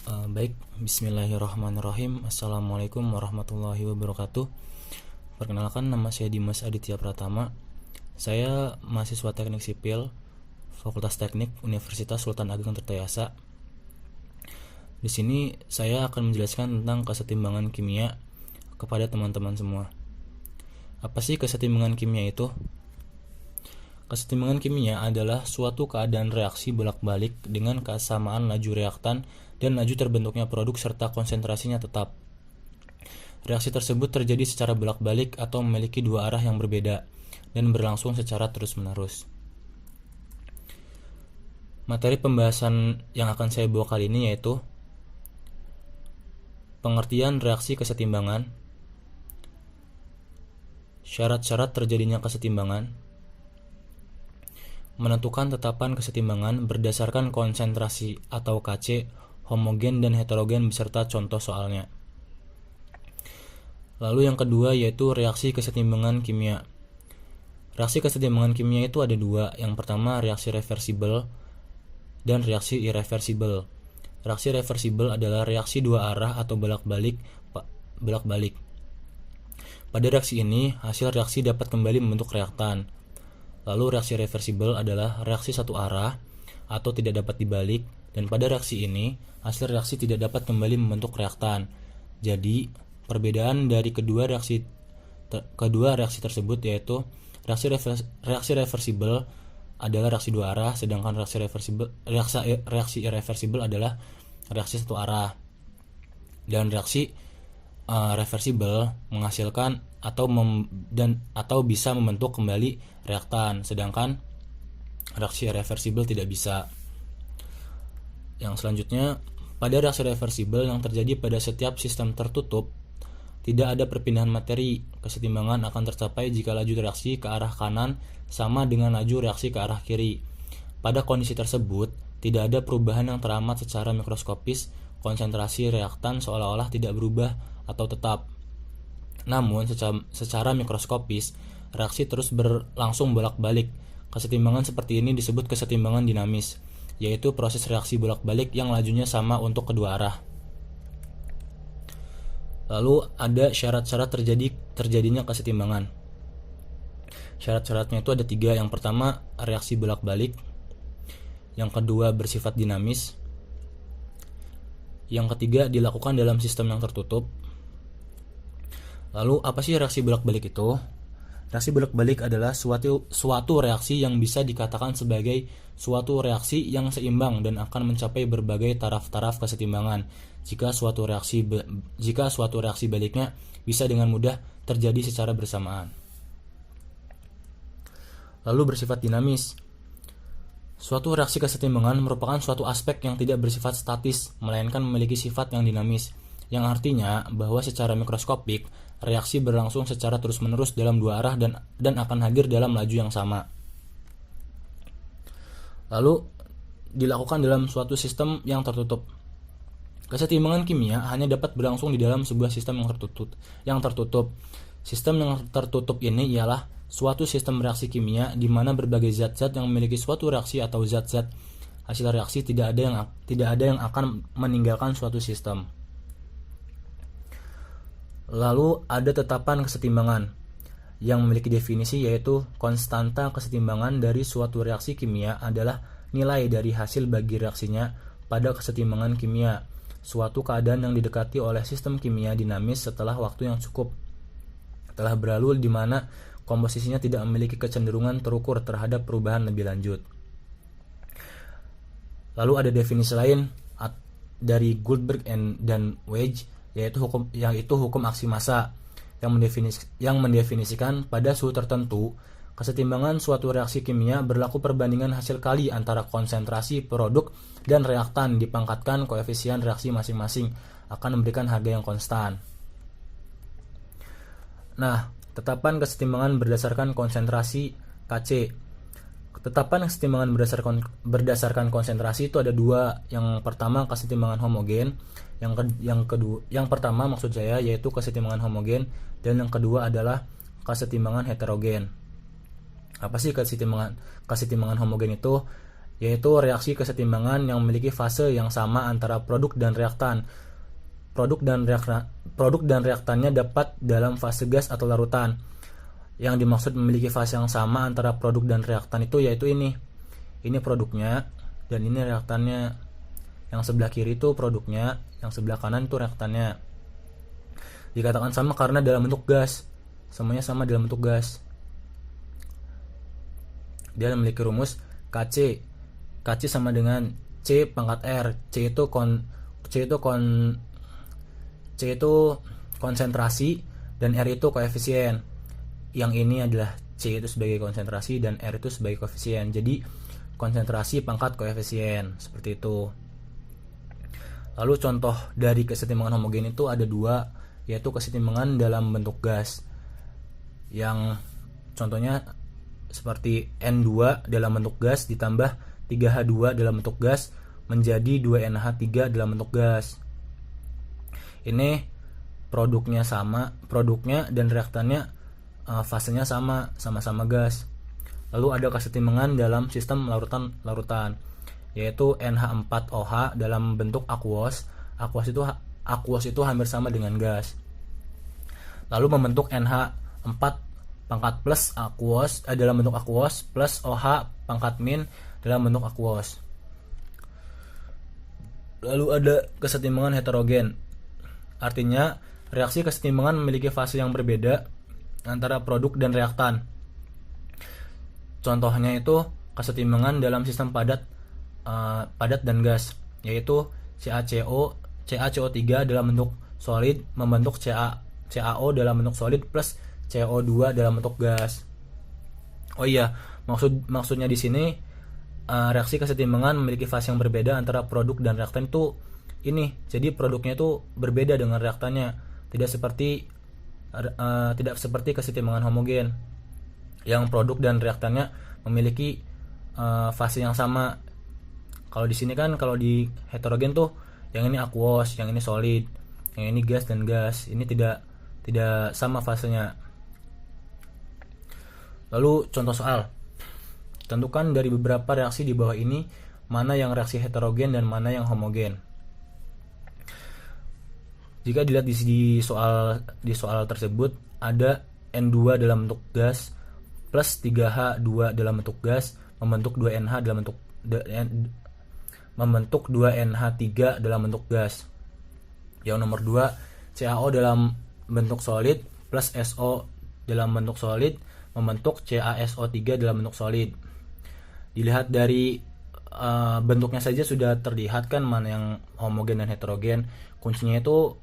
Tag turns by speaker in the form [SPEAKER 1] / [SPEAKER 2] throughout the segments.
[SPEAKER 1] Baik, bismillahirrahmanirrahim. Assalamualaikum warahmatullahi wabarakatuh. Perkenalkan, nama saya Dimas Aditya Pratama. Saya mahasiswa Teknik Sipil, Fakultas Teknik Universitas Sultan Ageng Tirtayasa. Di sini saya akan menjelaskan tentang kesetimbangan kimia kepada teman-teman semua. Apa sih kesetimbangan kimia itu? Kesetimbangan kimia adalah suatu keadaan reaksi bolak-balik dengan kesamaan laju reaktan dan laju terbentuknya produk serta konsentrasinya tetap. Reaksi tersebut terjadi secara bolak-balik atau memiliki dua arah yang berbeda dan berlangsung secara terus-menerus. Materi pembahasan yang akan saya bawa kali ini yaitu pengertian reaksi kesetimbangan, syarat-syarat terjadinya kesetimbangan, menentukan tetapan kesetimbangan berdasarkan konsentrasi atau KC, homogen dan heterogen beserta contoh soalnya. Lalu yang kedua yaitu reaksi kesetimbangan kimia. Reaksi kesetimbangan kimia itu ada dua. Yang pertama reaksi reversibel dan reaksi irreversibel. Reaksi reversibel adalah reaksi dua arah atau bolak-balik. Pada reaksi ini, hasil reaksi dapat kembali membentuk reaktan. Lalu reaksi reversibel adalah reaksi satu arah atau tidak dapat dibalik, dan pada reaksi ini hasil reaksi tidak dapat kembali membentuk reaktan. Jadi perbedaan dari kedua reaksi tersebut yaitu reaksi reversibel adalah reaksi dua arah, sedangkan reaksi irreversibel adalah reaksi satu arah. Dan reaksi reversibel menghasilkan atau bisa membentuk kembali reaktan, sedangkan reaksi reversibel tidak bisa. Yang selanjutnya, pada reaksi reversibel yang terjadi pada setiap sistem tertutup, tidak ada perpindahan materi. Kesetimbangan akan tercapai jika laju reaksi ke arah kanan sama dengan laju reaksi ke arah kiri. Pada kondisi tersebut, tidak ada perubahan yang teramat secara mikroskopis. Konsentrasi reaktan seolah-olah tidak berubah atau tetap. Namun secara mikroskopis, reaksi terus berlangsung bolak-balik. Kesetimbangan seperti ini disebut kesetimbangan dinamis, yaitu proses reaksi bolak-balik yang lajunya sama untuk kedua arah. Lalu ada syarat-syarat terjadinya kesetimbangan. Syarat-syaratnya itu ada tiga. Yang pertama, reaksi bolak-balik. Yang kedua, bersifat dinamis. Yang ketiga, dilakukan dalam sistem yang tertutup. Lalu apa sih reaksi bolak-balik itu? Reaksi bolak-balik adalah suatu reaksi yang bisa dikatakan sebagai suatu reaksi yang seimbang dan akan mencapai berbagai taraf-taraf kesetimbangan jika suatu reaksi baliknya bisa dengan mudah terjadi secara bersamaan. Lalu bersifat dinamis. Suatu reaksi kesetimbangan merupakan suatu aspek yang tidak bersifat statis, melainkan memiliki sifat yang dinamis, yang artinya bahwa secara mikroskopik reaksi berlangsung secara terus-menerus dalam dua arah dan akan hadir dalam laju yang sama. Lalu dilakukan dalam suatu sistem yang tertutup. Kesetimbangan kimia hanya dapat berlangsung di dalam sebuah sistem yang tertutup. Sistem yang tertutup ini ialah suatu sistem reaksi kimia di mana berbagai zat-zat yang memiliki suatu reaksi atau zat-zat hasil reaksi tidak ada yang akan meninggalkan suatu sistem. Lalu ada tetapan kesetimbangan yang memiliki definisi, yaitu konstanta kesetimbangan dari suatu reaksi kimia adalah nilai dari hasil bagi reaksinya pada kesetimbangan kimia, suatu keadaan yang didekati oleh sistem kimia dinamis setelah waktu yang cukup telah berlalu di mana komposisinya tidak memiliki kecenderungan terukur terhadap perubahan lebih lanjut. Lalu ada definisi lain dari Goldberg dan Wedge, yaitu hukum aksi massa yang mendefinisikan pada suhu tertentu kesetimbangan suatu reaksi kimia berlaku perbandingan hasil kali antara konsentrasi produk dan reaktan dipangkatkan koefisien reaksi masing-masing akan memberikan harga yang konstan. Nah, tetapan kesetimbangan berdasarkan konsentrasi KC. Tetapan kesetimbangan berdasarkan konsentrasi itu ada dua. Yang pertama kesetimbangan homogen, yang pertama maksud saya yaitu kesetimbangan homogen, dan yang kedua adalah kesetimbangan heterogen. Apa sih kesetimbangan homogen itu? yaitu reaksi kesetimbangan yang memiliki fase yang sama antara produk dan reaktan. Produk dan reaktannya dapat dalam fase gas atau larutan. Yang dimaksud memiliki fase yang sama antara produk dan reaktan itu yaitu ini. Ini produknya dan ini reaktannya. Yang sebelah kiri itu produknya, yang sebelah kanan itu reaktannya. Dikatakan sama karena dalam bentuk gas. Semuanya sama dalam bentuk gas. Dia memiliki rumus Kc. Kc sama dengan C pangkat R. C itu konsentrasi dan R itu koefisien. Yang ini adalah C itu sebagai konsentrasi dan R itu sebagai koefisien. Jadi konsentrasi pangkat koefisien, seperti itu. Lalu contoh dari kesetimbangan homogen itu ada dua, yaitu kesetimbangan dalam bentuk gas. Yang contohnya seperti N2 dalam bentuk gas ditambah 3H2 dalam bentuk gas menjadi 2NH3 dalam bentuk gas. Ini produknya dan reaktannya fasenya sama-sama gas. Lalu ada kesetimbangan dalam sistem larutan, yaitu NH4OH dalam bentuk aquos. Aquos itu hampir sama dengan gas. Lalu membentuk NH4 pangkat plus aquos dalam bentuk aquos plus OH pangkat min dalam bentuk aquos. Lalu ada kesetimbangan heterogen. Artinya, reaksi kesetimbangan memiliki fase yang berbeda antara produk dan reaktan. Contohnya itu kesetimbangan dalam sistem padat dan gas, yaitu CaCO3 dalam bentuk solid membentuk CaO dalam bentuk solid plus CO2 dalam bentuk gas. Oh iya, maksudnya di sini reaksi kesetimbangan memiliki fase yang berbeda antara produk dan reaktan itu ini. Jadi produknya itu berbeda dengan reaktannya, tidak seperti kesetimbangan homogen yang produk dan reaktannya memiliki fase yang sama. Kalau di sini kan, kalau di heterogen tuh yang ini aquos, yang ini solid, yang ini gas dan gas. Ini tidak sama fasenya. Lalu contoh soal. Tentukan dari beberapa reaksi di bawah ini mana yang reaksi heterogen dan mana yang homogen. Jika dilihat di soal tersebut ada N2 dalam bentuk gas plus 3H2 dalam bentuk gas membentuk 2NH membentuk 2NH3 dalam bentuk gas. Yang nomor 2, CaO dalam bentuk solid plus SO dalam bentuk solid membentuk CaSO3 dalam bentuk solid. Dilihat dari bentuknya saja sudah terlihat kan mana yang homogen dan heterogen. Kuncinya itu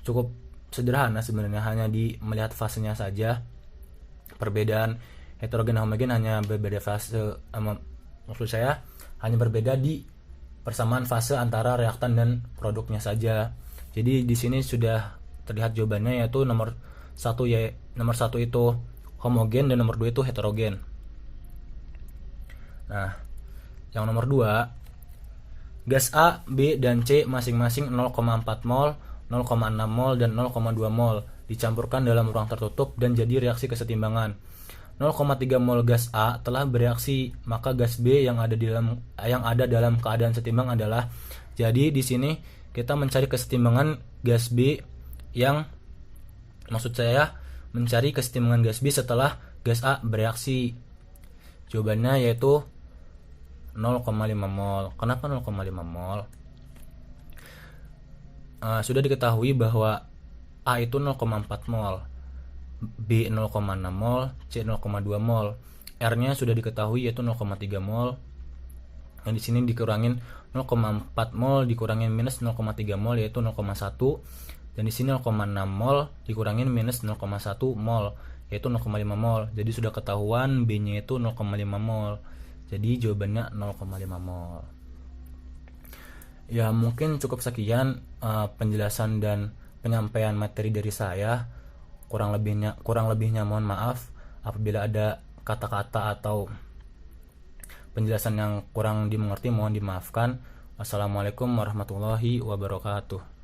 [SPEAKER 1] cukup sederhana sebenarnya, hanya melihat fasenya saja. Perbedaan heterogen dan homogen hanya berbeda fase, maksud saya hanya berbeda di persamaan fase antara reaktan dan produknya saja. Jadi di sini sudah terlihat jawabannya, yaitu nomor 1 itu homogen dan nomor 2 itu heterogen. Nah, yang nomor 2, gas A, B, dan C masing-masing 0,4 mol, 0,6 mol, dan 0,2 mol dicampurkan dalam ruang tertutup dan jadi reaksi kesetimbangan. 0,3 mol gas A telah bereaksi, maka gas B yang ada dalam keadaan setimbang adalah. Jadi di sini kita mencari kesetimbangan gas B mencari kesetimbangan gas B setelah gas A bereaksi. Jawabannya yaitu 0,5 mol. Kenapa 0,5 mol? Sudah diketahui bahwa A itu 0,4 mol, B 0,6 mol, C 0,2 mol. R-nya sudah diketahui yaitu 0,3 mol. Yang di sini dikurangin 0,4 mol dikurangin minus 0,3 mol yaitu 0,1. Dan di sini 0,6 mol dikurangin minus 0,1 mol yaitu 0,5 mol. Jadi sudah ketahuan B-nya itu 0,5 mol. Jadi jawabannya 0,5 mol. Ya, mungkin cukup sekian penjelasan dan penyampaian materi dari saya. Kurang lebihnya mohon maaf apabila ada kata-kata atau penjelasan yang kurang dimengerti, mohon dimaafkan. Wassalamualaikum warahmatullahi wabarakatuh.